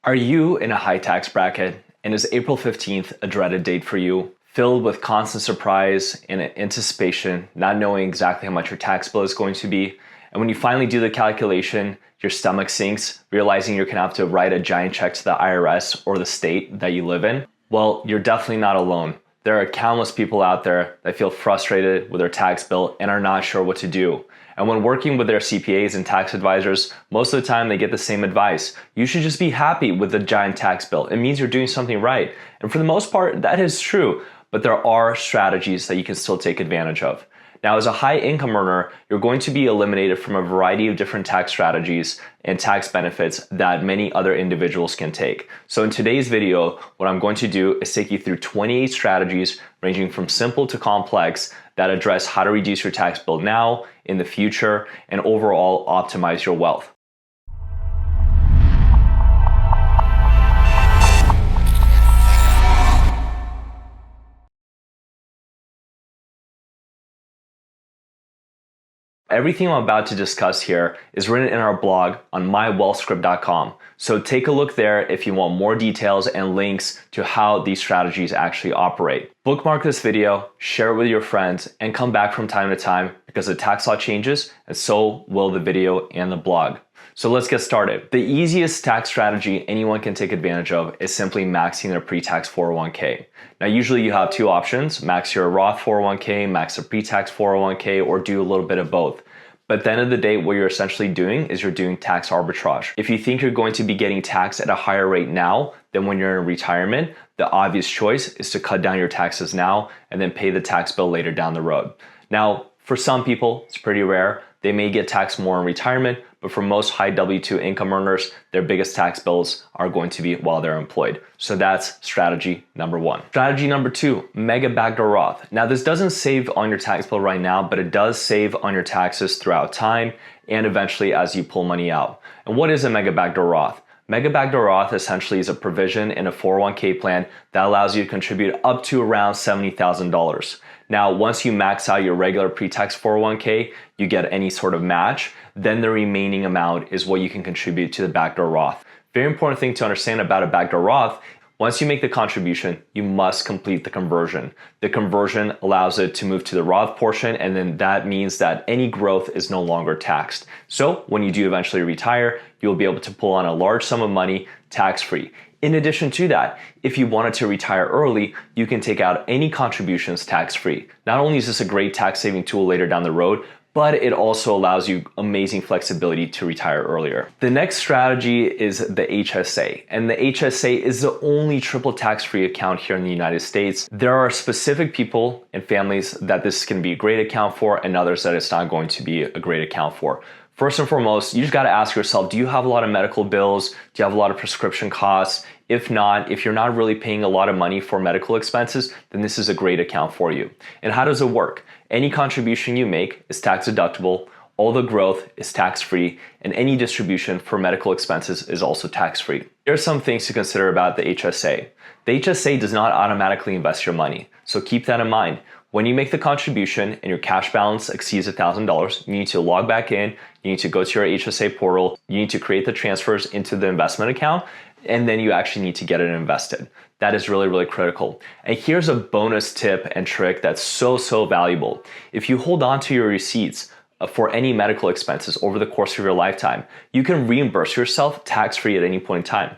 Are you in a high tax bracket and is April 15th a dreaded date for you? Filled with constant surprise and anticipation, not knowing exactly how much your tax bill is going to be. And when you finally do the calculation, your stomach sinks, realizing you're gonna have to write a giant check to the IRS or the state that you live in. Well, you're definitely not alone. There are countless people out there that feel frustrated with their tax bill and are not sure what to do. And when working with their CPAs and tax advisors, most of the time they get the same advice. You should just be happy with the giant tax bill. It means you're doing something right. And for the most part, that is true. But there are strategies that you can still take advantage of. Now, as a high income earner, you're going to be eliminated from a variety of different tax strategies and tax benefits that many other individuals can take. So in today's video, what I'm going to do is take you through 28 strategies ranging from simple to complex that address how to reduce your tax bill now, in the future, and overall optimize your wealth. Everything I'm about to discuss here is written in our blog on mywealthscript.com. So take a look there if you want more details and links to how these strategies actually operate. Bookmark this video, share it with your friends, and come back from time to time because the tax law changes and so will the video and the blog. So let's get started. The easiest tax strategy anyone can take advantage of is simply maxing their pre-tax 401k. Now, usually you have two options: max your Roth 401k, max a pre-tax 401k, or do a little bit of both. But at the end of the day, what you're essentially doing is you're doing tax arbitrage. If you think you're going to be getting taxed at a higher rate now than when you're in retirement, the obvious choice is to cut down your taxes now and then pay the tax bill later down the road. Now, for some people, it's pretty rare. They may get taxed more in retirement, but for most high W-2 income earners, their biggest tax bills are going to be while they're employed. So that's strategy number one. Strategy number two, mega-backdoor Roth. Now, this doesn't save on your tax bill right now, but it does save on your taxes throughout time and eventually as you pull money out. And what is a mega-backdoor Roth? Mega-backdoor Roth essentially is a provision in a 401k plan that allows you to contribute up to around $70,000. Now, once you max out your regular pre-tax 401k, you get any sort of match, then the remaining amount is what you can contribute to the backdoor Roth. Very important thing to understand about a backdoor Roth: once you make the contribution, you must complete the conversion. The conversion allows it to move to the Roth portion, and then that means that any growth is no longer taxed. So when you do eventually retire, you'll be able to pull on a large sum of money tax-free. In addition to that, if you wanted to retire early, you can take out any contributions tax-free. Not only is this a great tax-saving tool later down the road, but it also allows you amazing flexibility to retire earlier. The next strategy is the HSA, and the HSA is the only triple tax-free account here in the United States. There are specific people and families that this can be a great account for, and others that it's not going to be a great account for. First and foremost, you just gotta ask yourself, do you have a lot of medical bills? Do you have a lot of prescription costs? If not, if you're not really paying a lot of money for medical expenses, then this is a great account for you. And how does it work? Any contribution you make is tax deductible, all the growth is tax-free, and any distribution for medical expenses is also tax-free. Here are some things to consider about the HSA. The HSA does not automatically invest your money, so keep that in mind. When you make the contribution and your cash balance exceeds $1,000, you need to log back in, you need to go to your HSA portal, you need to create the transfers into the investment account, and then you actually need to get it invested. That is really, really critical. And here's a bonus tip and trick that's so valuable. If you hold on to your receipts for any medical expenses over the course of your lifetime, you can reimburse yourself tax-free at any point in time.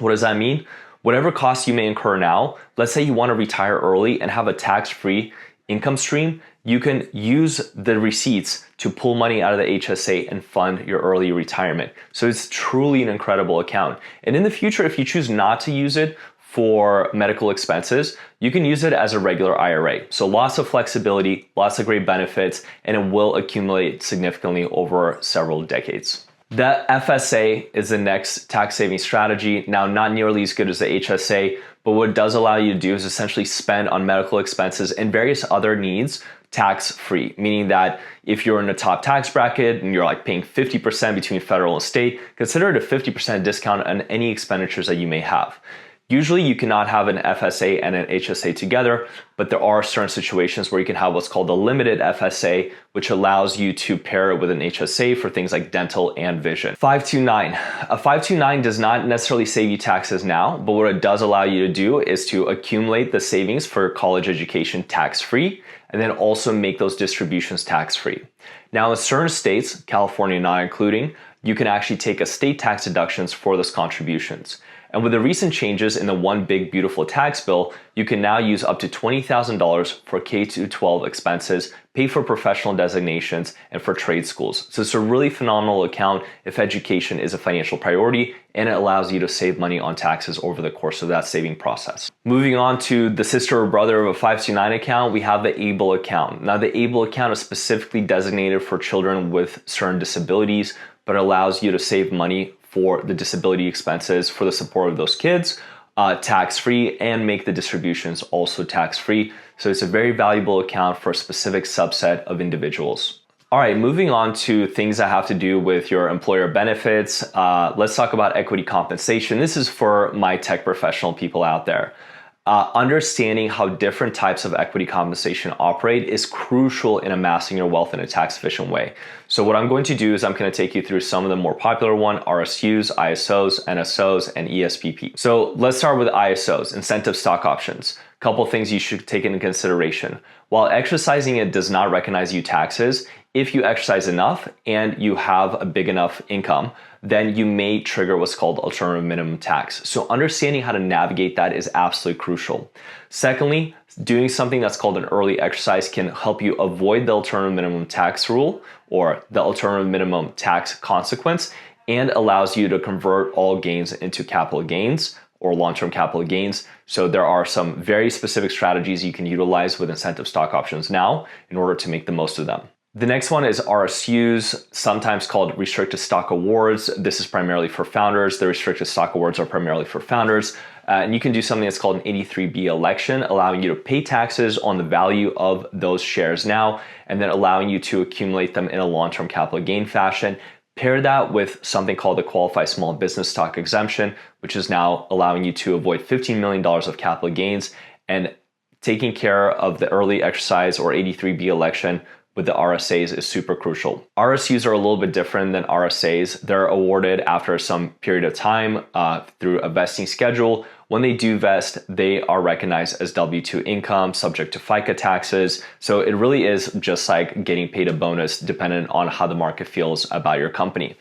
What does that mean? Whatever costs you may incur now, let's say you want to retire early and have a tax-free income stream, you can use the receipts to pull money out of the HSA and fund your early retirement. So it's truly an incredible account. And in the future, if you choose not to use it for medical expenses, you can use it as a regular IRA. So lots of flexibility, lots of great benefits, and it will accumulate significantly over several decades. The FSA is the next tax saving strategy. Now, not nearly as good as the HSA, but what it does allow you to do is essentially spend on medical expenses and various other needs tax-free, meaning that if you're in a top tax bracket and you're like paying 50% between federal and state, consider it a 50% discount on any expenditures that you may have. Usually you cannot have an FSA and an HSA together, but there are certain situations where you can have what's called a limited FSA, which allows you to pair it with an HSA for things like dental and vision. 529. A 529 does not necessarily save you taxes now, but what it does allow you to do is to accumulate the savings for college education tax-free, and then also make those distributions tax-free. Now in certain states, California not including, you can actually take estate tax deductions for those contributions. And with the recent changes in the One Big Beautiful Tax Bill, you can now use up to $20,000 for K-12 expenses, pay for professional designations, and for trade schools. So it's a really phenomenal account if education is a financial priority, and it allows you to save money on taxes over the course of that saving process. Moving on to the sister or brother of a 529 account, we have the ABLE account. Now the ABLE account is specifically designated for children with certain disabilities, but allows you to save money for the disability expenses for the support of those kids, tax-free, and make the distributions also tax-free. So it's a very valuable account for a specific subset of individuals. All right, moving on to things that have to do with your employer benefits. Let's talk about equity compensation. This is for my tech professional people out there. Understanding how different types of equity compensation operate is crucial in amassing your wealth in a tax efficient way. So what I'm going to do is I'm going to take you through some of the more popular ones: RSUs, ISOs, NSOs, and ESPP. So let's start with ISOs, incentive stock options. Couple things you should take into consideration. While exercising it does not recognize you taxes, if you exercise enough and you have a big enough income, then you may trigger what's called alternative minimum tax. So understanding how to navigate that is absolutely crucial. Secondly, doing something that's called an early exercise can help you avoid the alternative minimum tax rule or the alternative minimum tax consequence, and allows you to convert all gains into capital gains or long-term capital gains. So there are some very specific strategies you can utilize with incentive stock options now in order to make the most of them. The next one is RSUs, sometimes called restricted stock awards. This is primarily for founders. The restricted stock awards are primarily for founders. And you can do something that's called an 83B election, allowing you to pay taxes on the value of those shares now, and then allowing you to accumulate them in a long-term capital gain fashion. Pair that with something called the qualified small business stock exemption, which is now allowing you to avoid $15 million of capital gains, and taking care of the early exercise or 83B election with the RSAs is super crucial. RSUs are a little bit different than RSAs. They're awarded after some period of time through a vesting schedule. When they do vest, they are recognized as W-2 income subject to FICA taxes. So it really is just like getting paid a bonus dependent on how the market feels about your company.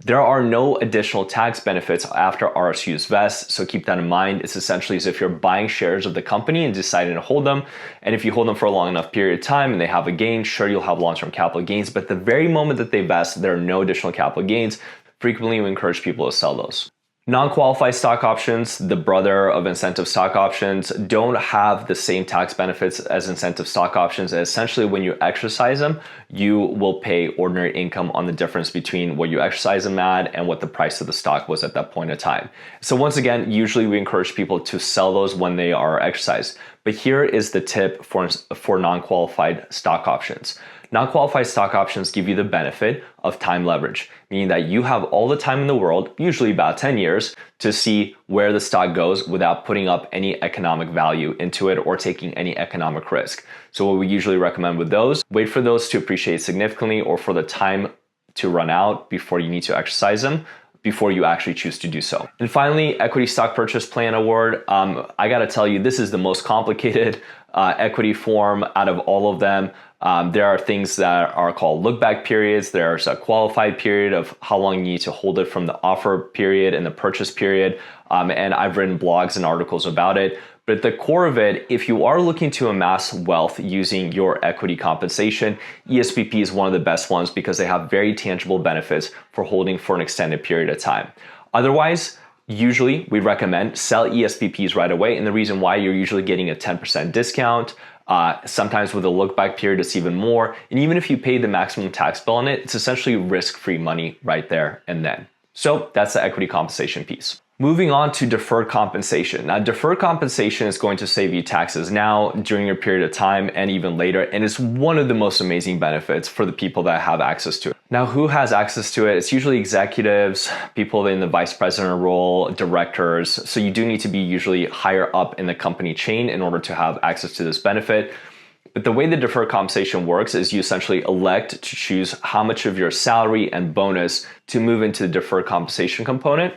There are no additional tax benefits after RSUs vest, so keep that in mind. It's essentially as if you're buying shares of the company and deciding to hold them. And if you hold them for a long enough period of time and they have a gain, sure, you'll have long-term capital gains, but the very moment that they vest, there are no additional capital gains. Frequently, we encourage people to sell those. Non-qualified stock options, the brother of incentive stock options, don't have the same tax benefits as incentive stock options. And essentially, when you exercise them, you will pay ordinary income on the difference between what you exercise them at and what the price of the stock was at that point in time. So once again, usually we encourage people to sell those when they are exercised. But here is the tip for non-qualified stock options. Non-qualified stock options give you the benefit of time leverage, meaning that you have all the time in the world, usually about 10 years, to see where the stock goes without putting up any economic value into it or taking any economic risk. So what we usually recommend with those, wait for those to appreciate significantly or for the time to run out before you need to exercise them, before you actually choose to do so. And finally, equity stock purchase plan award. I gotta tell you, this is the most complicated equity form out of all of them. There are things that are called look-back periods. There's a qualified period of how long you need to hold it from the offer period and the purchase period. And I've written blogs and articles about it. But at the core of it, if you are looking to amass wealth using your equity compensation, ESPP is one of the best ones because they have very tangible benefits for holding for an extended period of time. Otherwise, usually we recommend sell ESPPs right away. And the reason why, you're usually getting a 10% discount. Sometimes with a look back period, it's even more. And even if you pay the maximum tax bill on it, it's essentially risk-free money right there and then. So that's the equity compensation piece. Moving on to deferred compensation. Now, deferred compensation is going to save you taxes now, during your period of time, and even later. And it's one of the most amazing benefits for the people that have access to it. Now, who has access to it? It's usually executives, people in the vice president role, directors. So you do need to be usually higher up in the company chain in order to have access to this benefit. But the way the deferred compensation works is you essentially elect to choose how much of your salary and bonus to move into the deferred compensation component.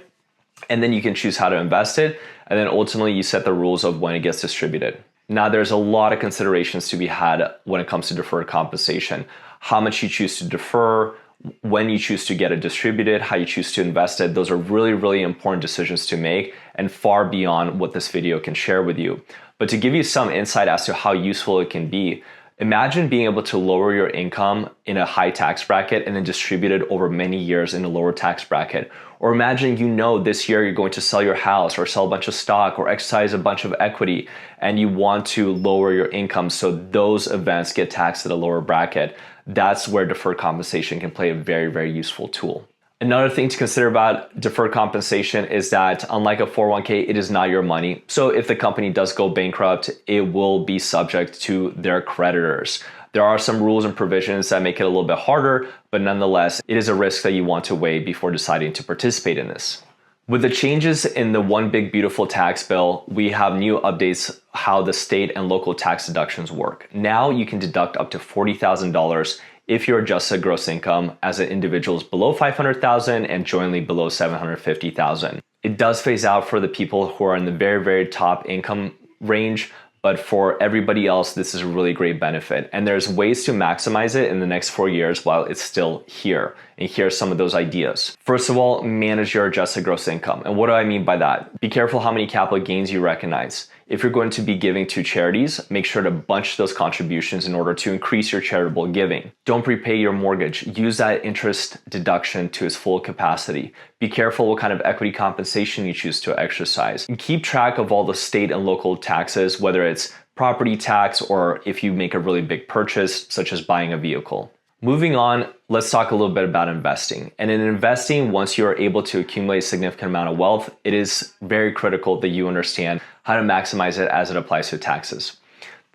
And then you can choose how to invest it. And then ultimately you set the rules of when it gets distributed. Now, there's a lot of considerations to be had when it comes to deferred compensation. How much you choose to defer, when you choose to get it distributed, how you choose to invest it. Those are really, really important decisions to make and far beyond what this video can share with you. But to give you some insight as to how useful it can be, imagine being able to lower your income in a high tax bracket and then distribute it over many years in a lower tax bracket. Or imagine this year you're going to sell your house or sell a bunch of stock or exercise a bunch of equity and you want to lower your income so those events get taxed at a lower bracket. That's where deferred compensation can play a very, very useful tool. Another thing to consider about deferred compensation is that unlike a 401k, it is not your money. So if the company does go bankrupt, it will be subject to their creditors. There are some rules and provisions that make it a little bit harder, but nonetheless, it is a risk that you want to weigh before deciding to participate in this. With the changes in the One Big Beautiful Tax Bill, we have new updates how the state and local tax deductions work. Now you can deduct up to $40,000 if your adjusted gross income as an individual is below $500,000 and jointly below $750,000. It does phase out for the people who are in the very, very top income range, but for everybody else, this is a really great benefit. And there's ways to maximize it in the next 4 years while it's still here. And here are some of those ideas. First of all, manage your adjusted gross income. And what do I mean by that? Be careful how many capital gains you recognize. If you're going to be giving to charities, make sure to bunch those contributions in order to increase your charitable giving. Don't prepay your mortgage. Use that interest deduction to its full capacity. Be careful what kind of equity compensation you choose to exercise. And keep track of all the state and local taxes, whether it's property tax or if you make a really big purchase, such as buying a vehicle. Moving on, let's talk a little bit about investing. And in investing, once you are able to accumulate a significant amount of wealth, it is very critical that you understand how to maximize it as it applies to taxes.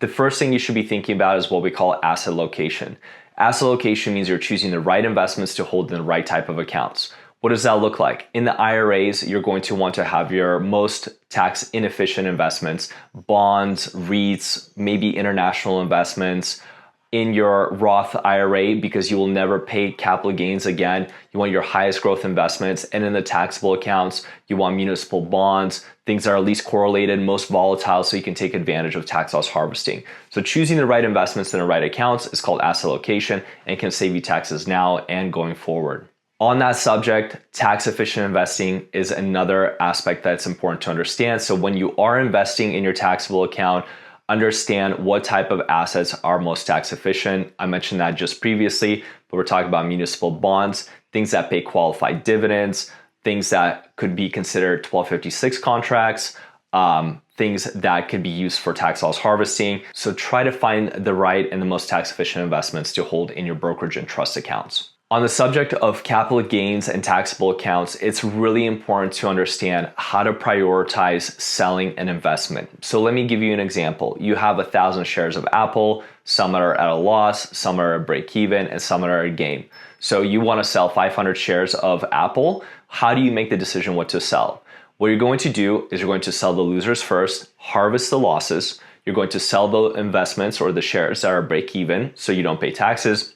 The first thing you should be thinking about is what we call asset location. Asset location means you're choosing the right investments to hold in the right type of accounts. What does that look like? In the IRAs, you're going to want to have your most tax inefficient investments, bonds, REITs, maybe international investments. In your Roth IRA, because you will never pay capital gains again, you want your highest growth investments. And in the taxable accounts, you want municipal bonds, things that are least correlated, most volatile, so you can take advantage of tax loss harvesting. So choosing the right investments in the right accounts is called asset location and can save you taxes now and going forward. On that subject, tax efficient investing is another aspect that's important to understand. So when you are investing in your taxable account, understand what type of assets are most tax efficient. I mentioned that just previously, but we're talking about municipal bonds, things that pay qualified dividends, things that could be considered 1256 contracts, things that could be used for tax loss harvesting. So try to find the right and the most tax efficient investments to hold in your brokerage and trust accounts. On the subject of capital gains and taxable accounts, it's really important to understand how to prioritize selling an investment. So let me give you an example. You have 1,000 shares of Apple, some are at a loss, some are at break even, and some are at a gain. So you want to sell 500 shares of Apple. How do you make the decision what to sell? What you're going to do is you're going to sell the losers first, harvest the losses. You're going to sell the investments or the shares that are break even so you don't pay taxes.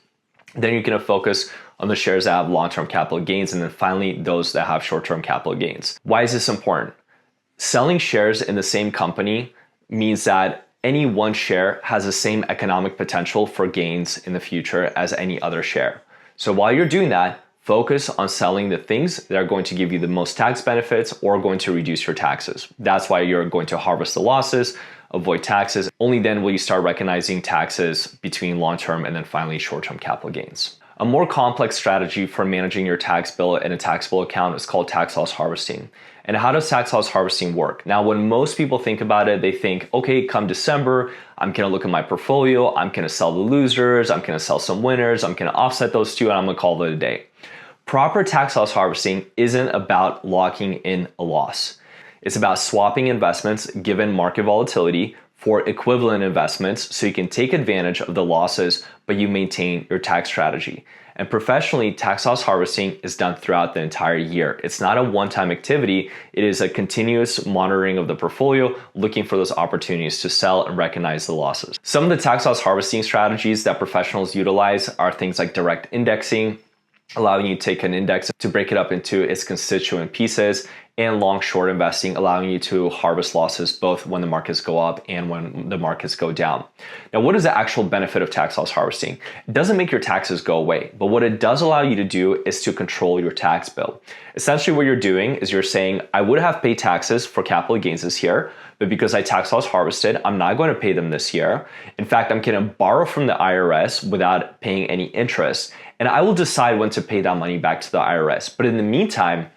Then you're going to focus on the shares that have long-term capital gains, and then finally those that have short-term capital gains. Why is this important? Selling shares in the same company means that any one share has the same economic potential for gains in the future as any other share. So while you're doing that, focus on selling the things that are going to give you the most tax benefits or going to reduce your taxes. That's why you're going to harvest the losses, avoid taxes. Only then will you start recognizing taxes between long-term and then finally short-term capital gains. A more complex strategy for managing your tax bill in a taxable account is called tax loss harvesting. And how does tax loss harvesting work? Now, when most people think about it, they think, okay, come December, I'm gonna look at my portfolio, I'm gonna sell the losers, I'm gonna sell some winners, I'm gonna offset those two, and I'm gonna call it a day. Proper tax loss harvesting isn't about locking in a loss. It's about swapping investments given market volatility for equivalent investments so you can take advantage of the losses, but you maintain your tax strategy. And professionally, tax loss harvesting is done throughout the entire year. It's not a one-time activity. It is a continuous monitoring of the portfolio, looking for those opportunities to sell and recognize the losses. Some of the tax loss harvesting strategies that professionals utilize are things like direct indexing, allowing you to take an index to break it up into its constituent pieces, and long short investing, allowing you to harvest losses both when the markets go up and when the markets go down. Now, what is the actual benefit of tax loss harvesting? It doesn't make your taxes go away, but what it does allow you to do is to control your tax bill. Essentially, what you're doing is you're saying, I would have paid taxes for capital gains this year, but because I tax loss harvested, I'm not going to pay them this year. In fact, I'm going to borrow from the IRS without paying any interest, and I will decide when to pay that money back to the IRS. But in the meantime,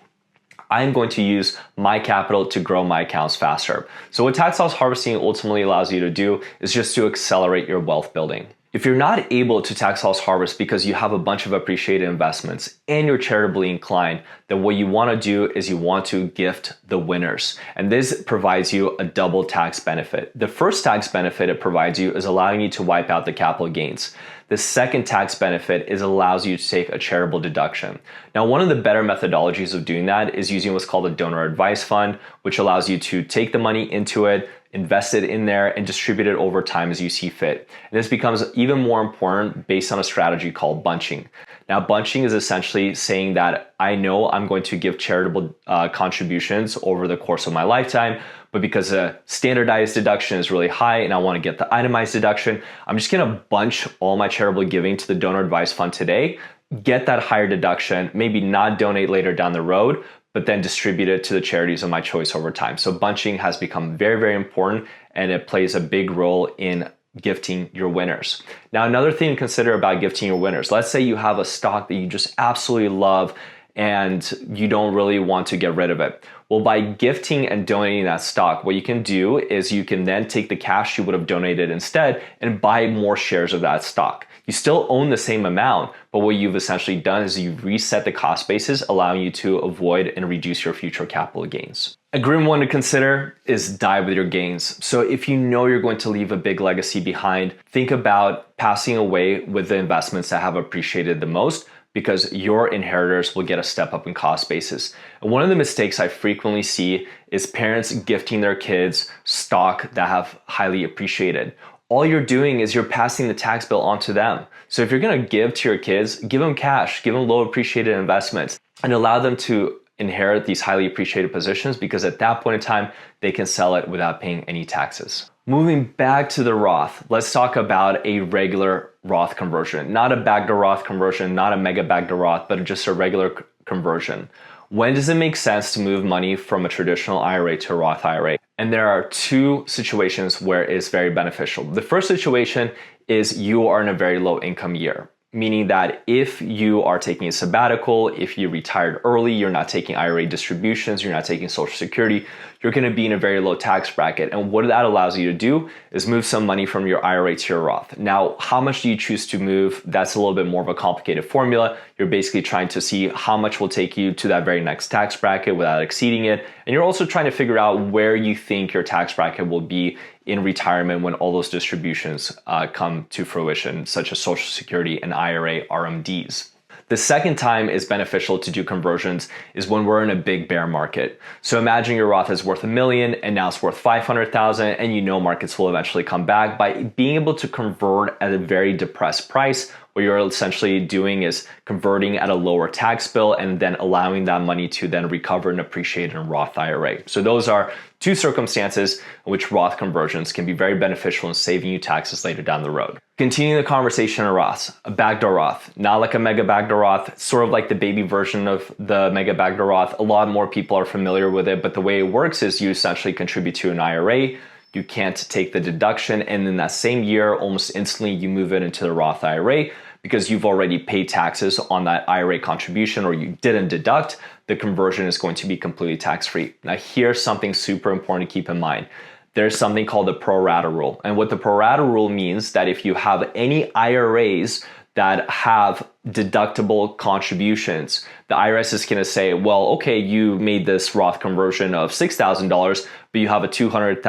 I'm going to use my capital to grow my accounts faster. So what tax loss harvesting ultimately allows you to do is just to accelerate your wealth building. If you're not able to tax loss harvest because you have a bunch of appreciated investments and you're charitably inclined, then what you want to do is you want to gift the winners. And this provides you a double tax benefit. The first tax benefit it provides you is allowing you to wipe out the capital gains. The second tax benefit is allows you to take a charitable deduction. Now, one of the better methodologies of doing that is using what's called a donor advised fund, which allows you to take the money into it, invest it in there, and distribute it over time as you see fit. And this becomes even more important based on a strategy called bunching. Now, bunching is essentially saying that I know I'm going to give charitable contributions over the course of my lifetime, but because a standardized deduction is really high and I want to get the itemized deduction, I'm just going to bunch all my charitable giving to the donor advised fund today, get that higher deduction, maybe not donate later down the road, but then distribute it to the charities of my choice over time. So bunching has become very, very important, and it plays a big role in gifting your winners. Now, another thing to consider about gifting your winners, let's say you have a stock that you just absolutely love and you don't really want to get rid of it. Well, by gifting and donating that stock, what you can do is you can then take the cash you would have donated instead and buy more shares of that stock. You still own the same amount, but what you've essentially done is you've reset the cost basis, allowing you to avoid and reduce your future capital gains. A grim one to consider is die with your gains. So if you know you're going to leave a big legacy behind, think about passing away with the investments that have appreciated the most, because your inheritors will get a step up in cost basis. And one of the mistakes I frequently see is parents gifting their kids stock that have highly appreciated. All you're doing is you're passing the tax bill onto them. So if you're gonna give to your kids, give them cash, give them low appreciated investments, and allow them to inherit these highly appreciated positions, because at that point in time, they can sell it without paying any taxes. Moving back to the Roth, let's talk about a regular Roth conversion. Not a backdoor Roth conversion, not a mega-backdoor Roth, but just a regular conversion. When does it make sense to move money from a traditional IRA to a Roth IRA? And there are two situations where it's very beneficial. The first situation is you are in a very low income year, meaning that if you are taking a sabbatical, if you retired early, you're not taking IRA distributions, you're not taking Social Security, you're going to be in a very low tax bracket. And what that allows you to do is move some money from your IRA to your Roth. Now, how much do you choose to move? That's a little bit more of a complicated formula. You're basically trying to see how much will take you to that very next tax bracket without exceeding it. And you're also trying to figure out where you think your tax bracket will be in retirement when all those distributions come to fruition, such as Social Security and IRA RMDs. The second time is beneficial to do conversions is when we're in a big bear market. So imagine your Roth is worth $1 million and now it's worth 500,000, and you know markets will eventually come back. By being able to convert at a very depressed price, what you're essentially doing is converting at a lower tax bill and then allowing that money to then recover and appreciate in a Roth IRA. So those are two circumstances in which Roth conversions can be very beneficial in saving you taxes later down the road. Continuing the conversation on Roths, a backdoor Roth, not like a mega-backdoor Roth, sort of like the baby version of the mega-backdoor Roth. A lot more people are familiar with it, but the way it works is you essentially contribute to an IRA. You can't take the deduction, and in that same year, almost instantly, you move it into the Roth IRA because you've already paid taxes on that IRA contribution, or you didn't deduct. The conversion is going to be completely tax-free. Now, here's something super important to keep in mind. There's something called the pro rata rule. And what the pro rata rule means that if you have any IRAs that have deductible contributions, the IRS is going to say, well, okay, you made this Roth conversion of $6,000, but you have a $200,000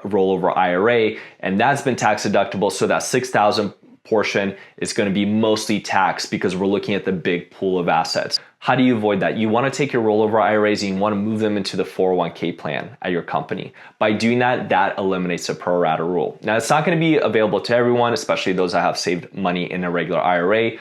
rollover IRA, and that's been tax deductible, so that $6,000 portion is going to be mostly taxed because we're looking at the big pool of assets. How do you avoid that? You want to take your rollover IRAs and you want to move them into the 401k plan at your company. By doing that, that eliminates the pro rata rule. Now, it's not going to be available to everyone, especially those that have saved money in a regular IRA,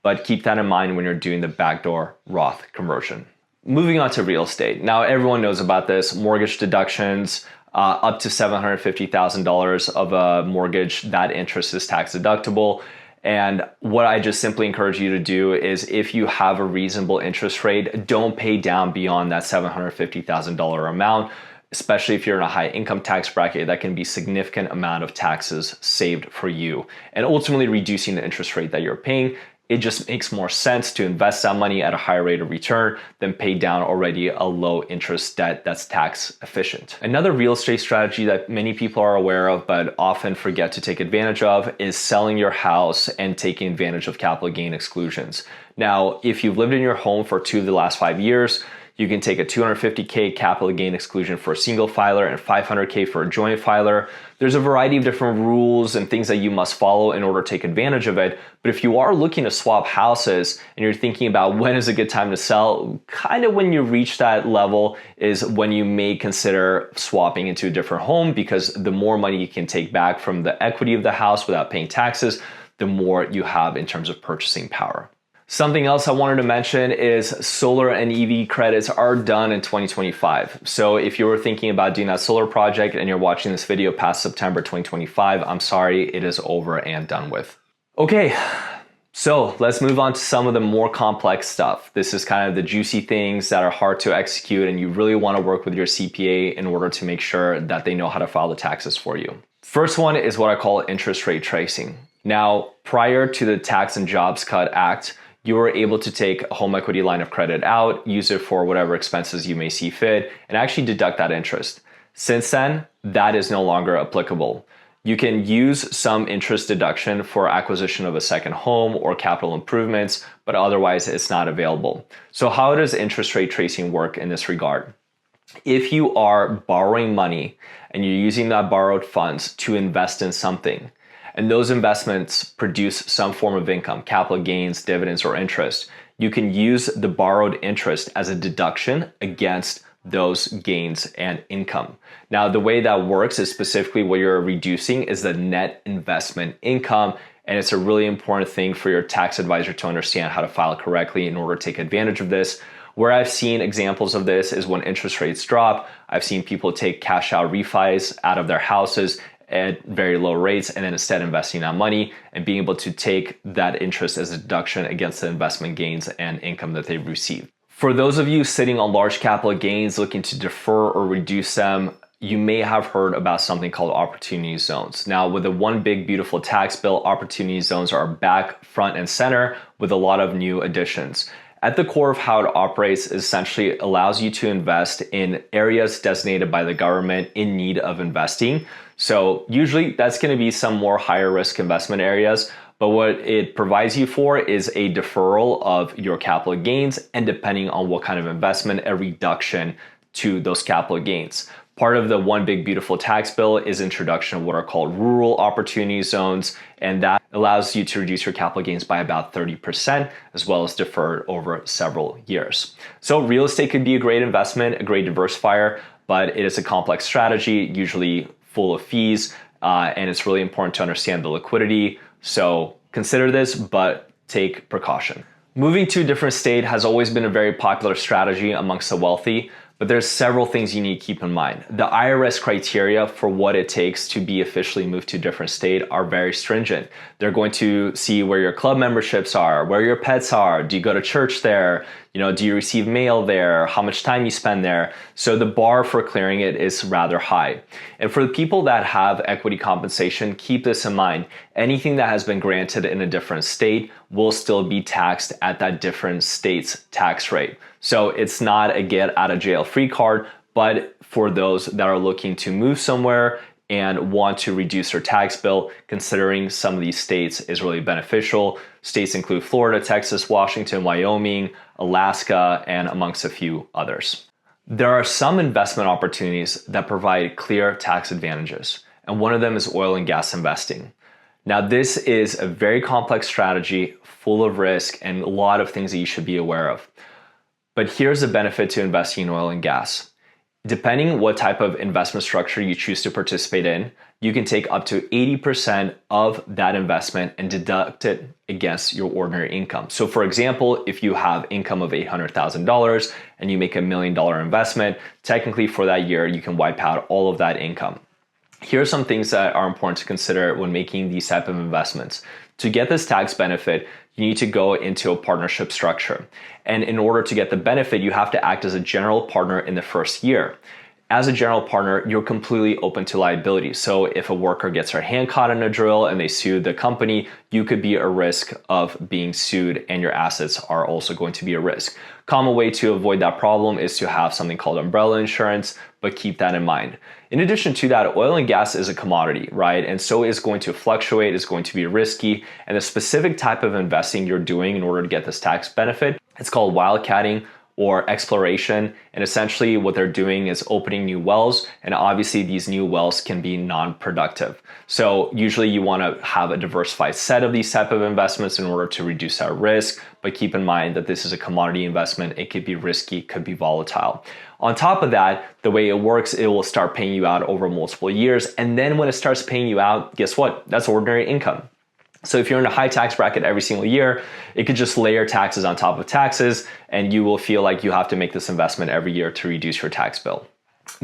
but keep that in mind when you're doing the backdoor Roth conversion. Moving on to real estate. Now, everyone knows about this. Mortgage deductions, up to $750,000 of a mortgage, that interest is tax deductible. And what I just simply encourage you to do is if you have a reasonable interest rate, don't pay down beyond that $750,000 amount, especially if you're in a high income tax bracket. That can be a significant amount of taxes saved for you and ultimately reducing the interest rate that you're paying. It just makes more sense to invest that money at a higher rate of return than pay down already a low interest debt that's tax efficient. Another real estate strategy that many people are aware of but often forget to take advantage of is selling your house and taking advantage of capital gain exclusions. Now, if you've lived in your home for 2 of the last 5 years, you can take a $250K capital gain exclusion for a single filer and $500K for a joint filer. There's a variety of different rules and things that you must follow in order to take advantage of it. But if you are looking to swap houses and you're thinking about when is a good time to sell, kind of when you reach that level is when you may consider swapping into a different home, because the more money you can take back from the equity of the house without paying taxes, the more you have in terms of purchasing power. Something else I wanted to mention is solar and EV credits are done in 2025. So if you were thinking about doing that solar project and you're watching this video past September 2025, I'm sorry, it is over and done with. Okay, so let's move on to some of the more complex stuff. This is kind of the juicy things that are hard to execute and you really want to work with your CPA in order to make sure that they know how to file the taxes for you. First one is what I call interest rate tracing. Now, prior to the Tax and Jobs Cut Act, you were able to take a home equity line of credit out, use it for whatever expenses you may see fit, and actually deduct that interest. Since then, that is no longer applicable. You can use some interest deduction for acquisition of a second home or capital improvements, but otherwise it's not available. So how does interest rate tracing work in this regard? If you are borrowing money and you're using that borrowed funds to invest in something, and those investments produce some form of income, capital gains, dividends, or interest, you can use the borrowed interest as a deduction against those gains and income. Now, the way that works is specifically what you're reducing is the net investment income, and it's a really important thing for your tax advisor to understand how to file correctly in order to take advantage of this. Where I've seen examples of this is when interest rates drop. I've seen people take cash out refis out of their houses at very low rates and then instead investing that money and being able to take that interest as a deduction against the investment gains and income that they've received. For those of you sitting on large capital gains looking to defer or reduce them, you may have heard about something called opportunity zones. Now, with the one big beautiful tax bill, opportunity zones are back, front, and center with a lot of new additions. At the core of how it operates, essentially allows you to invest in areas designated by the government in need of investing. So usually that's going to be some more higher risk investment areas, but what it provides you for is a deferral of your capital gains, and depending on what kind of investment, a reduction to those capital gains. Part of the one big beautiful tax bill is introduction of what are called rural opportunity zones, and that allows you to reduce your capital gains by about 30%, as well as deferred over several years. So real estate could be a great investment, a great diversifier, but it is a complex strategy, usually full of fees, and it's really important to understand the liquidity. So consider this, but take precaution. Moving to a different state has always been a very popular strategy amongst the wealthy, but there's several things you need to keep in mind. The IRS criteria for what it takes to be officially moved to a different state are very stringent. They're going to see where your club memberships are, where your pets are, do you go to church there, do you receive mail there, how much time you spend there. So the bar for clearing it is rather high. And for the people that have equity compensation, keep this in mind. Anything that has been granted in a different state will still be taxed at that different state's tax rate. So it's not a get out of jail free card, but for those that are looking to move somewhere and want to reduce their tax bill, considering some of these states is really beneficial. States include Florida, Texas, Washington, Wyoming, Alaska, and amongst a few others. There are some investment opportunities that provide clear tax advantages, and one of them is oil and gas investing. Now, this is a very complex strategy, full of risk and a lot of things that you should be aware of. But here's the benefit to investing in oil and gas. Depending what type of investment structure you choose to participate in, you can take up to 80% of that investment and deduct it against your ordinary income. So for example, if you have income of $800,000 and you make $1 million investment, technically for that year, you can wipe out all of that income. Here are some things that are important to consider when making these type of investments. To get this tax benefit, you need to go into a partnership structure. And in order to get the benefit, you have to act as a general partner in the first year. As a general partner, you're completely open to liability. So if a worker gets their hand caught in a drill and they sue the company, you could be at risk of being sued and your assets are also going to be a risk. Common way to avoid that problem is to have something called umbrella insurance, but keep that in mind. In addition to that, oil and gas is a commodity, right? And so it's going to fluctuate, it's going to be risky, and the specific type of investing you're doing in order to get this tax benefit, it's called wildcatting or exploration. And essentially what they're doing is opening new wells, and obviously these new wells can be non-productive. So usually you want to have a diversified set of these type of investments in order to reduce that risk, but keep in mind that this is a commodity investment. It could be risky, could be volatile. On top of that, the way it works, it will start paying you out over multiple years. And then when it starts paying you out, guess what? That's ordinary income. So if you're in a high tax bracket every single year, it could just layer taxes on top of taxes, and you will feel like you have to make this investment every year to reduce your tax bill.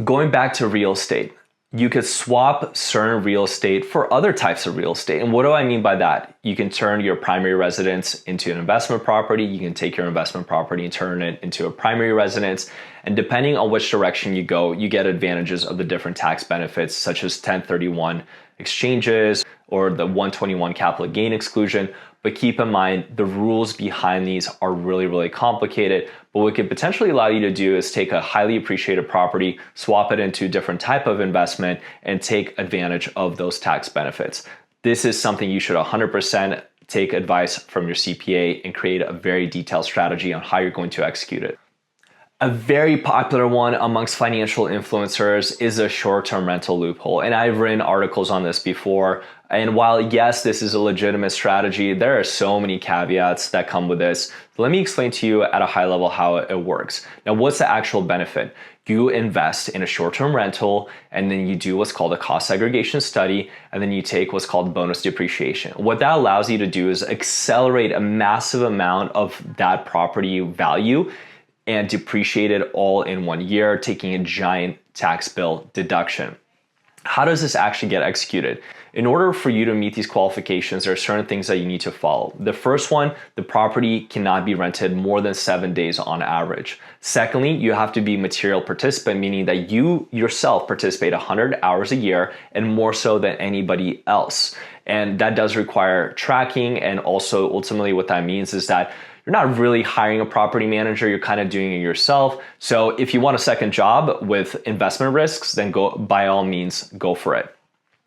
Going back to real estate, you could swap certain real estate for other types of real estate. And what do I mean by that? You can turn your primary residence into an investment property. You can take your investment property and turn it into a primary residence. And depending on which direction you go, you get advantages of the different tax benefits, such as 1031 exchanges or the 121 capital gain exclusion. But keep in mind, the rules behind these are really, really complicated. But what could potentially allow you to do is take a highly appreciated property, swap it into a different type of investment, and take advantage of those tax benefits. This is something you should 100% take advice from your CPA and create a very detailed strategy on how you're going to execute it. A very popular one amongst financial influencers is a short-term rental loophole. And I've written articles on this before. And while yes, this is a legitimate strategy, there are so many caveats that come with this. Let me explain to you at a high level how it works. Now, what's the actual benefit? You invest in a short-term rental, and then you do what's called a cost segregation study, and then you take what's called bonus depreciation. What that allows you to do is accelerate a massive amount of that property value and depreciate it all in 1 year, taking a giant tax bill deduction. How does this actually get executed? In order for you to meet these qualifications, there are certain things that you need to follow. The first one, the property cannot be rented more than 7 days on average. Secondly, you have to be material participant, meaning that you yourself participate 100 hours a year and more so than anybody else. And that does require tracking, and also ultimately what that means is that you're not really hiring a property manager, you're kind of doing it yourself. So if you want a second job with investment risks, then by all means, go for it.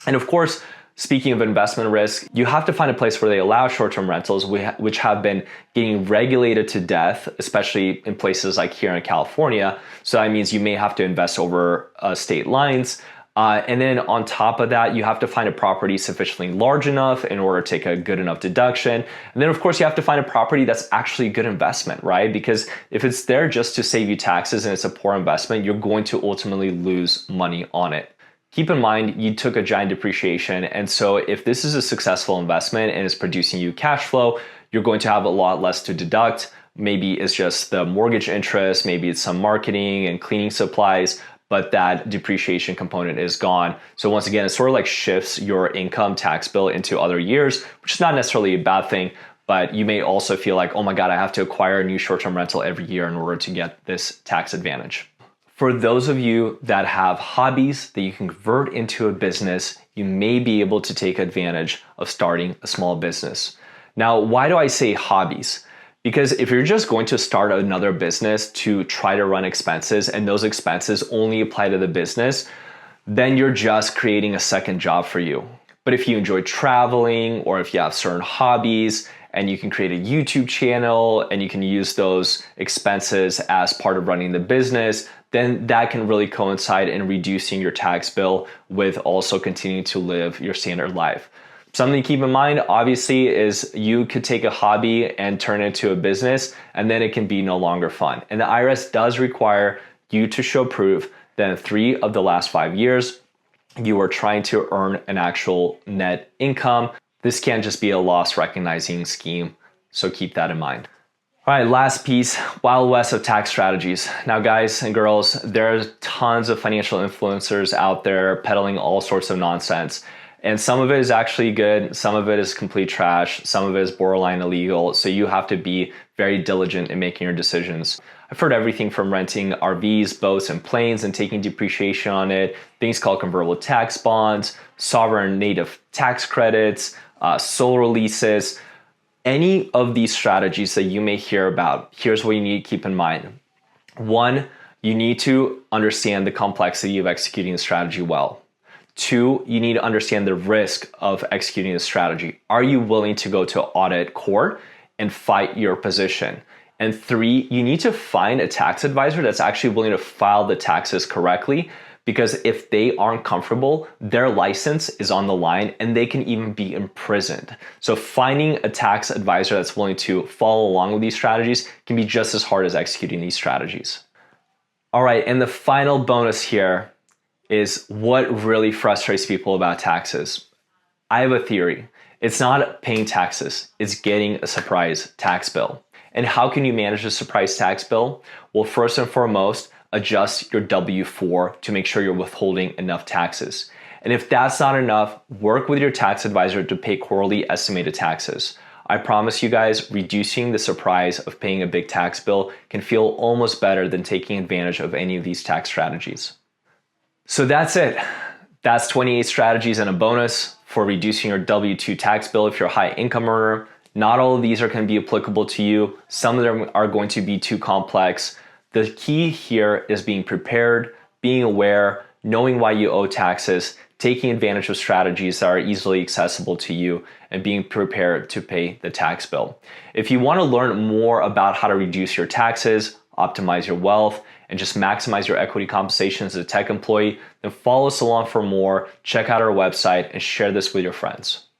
And of course, speaking of investment risk, you have to find a place where they allow short-term rentals, which have been getting regulated to death, especially in places like here in California. So that means you may have to invest over state lines. And then on top of that, you have to find a property sufficiently large enough in order to take a good enough deduction. And then of course you have to find a property that's actually a good investment, right? Because if it's there just to save you taxes and it's a poor investment, you're going to ultimately lose money on it. Keep in mind, you took a giant depreciation. And so if this is a successful investment and is producing you cash flow, you're going to have a lot less to deduct. Maybe it's just the mortgage interest, maybe it's some marketing and cleaning supplies, but that depreciation component is gone. So once again, it sort of like shifts your income tax bill into other years, which is not necessarily a bad thing, but you may also feel like, oh my God, I have to acquire a new short-term rental every year in order to get this tax advantage. For those of you that have hobbies that you can convert into a business, you may be able to take advantage of starting a small business. Now, why do I say hobbies? Because if you're just going to start another business to try to run expenses and those expenses only apply to the business, then you're just creating a second job for you. But if you enjoy traveling, or if you have certain hobbies and you can create a YouTube channel and you can use those expenses as part of running the business, then that can really coincide in reducing your tax bill with also continuing to live your standard life. Something to keep in mind, obviously, is you could take a hobby and turn it into a business, and then it can be no longer fun. And the IRS does require you to show proof that in 3 of the last 5 years, you are trying to earn an actual net income. This can't just be a loss recognizing scheme, so keep that in mind. All right, last piece, Wild West of tax strategies. Now, guys and girls, there's tons of financial influencers out there peddling all sorts of nonsense. And some of it is actually good, some of it is complete trash, some of it is borderline illegal, so you have to be very diligent in making your decisions. I've heard everything from renting RVs, boats, and planes and taking depreciation on it, things called convertible tax bonds, sovereign native tax credits, solar leases. Any of these strategies that you may hear about, here's what you need to keep in mind. 1, you need to understand the complexity of executing the strategy well. 2, you need to understand the risk of executing the strategy. Are you willing to go to audit court and fight your position? And 3, you need to find a tax advisor that's actually willing to file the taxes correctly, because if they aren't comfortable, their license is on the line and they can even be imprisoned. So finding a tax advisor that's willing to follow along with these strategies can be just as hard as executing these strategies. All right, and the final bonus here is what really frustrates people about taxes. I have a theory. It's not paying taxes, it's getting a surprise tax bill. And how can you manage a surprise tax bill? Well, first and foremost, adjust your W-4 to make sure you're withholding enough taxes. And if that's not enough, work with your tax advisor to pay quarterly estimated taxes. I promise you guys, reducing the surprise of paying a big tax bill can feel almost better than taking advantage of any of these tax strategies. So that's it. That's 28 strategies and a bonus for reducing your W-2 tax bill if you're a high income earner. Not all of these are going to be applicable to you. Some of them are going to be too complex. The key here is being prepared, being aware, knowing why you owe taxes, taking advantage of strategies that are easily accessible to you, and being prepared to pay the tax bill. If you want to learn more about how to reduce your taxes, optimize your wealth, and just maximize your equity compensation as a tech employee, then follow us along for more, check out our website, and share this with your friends.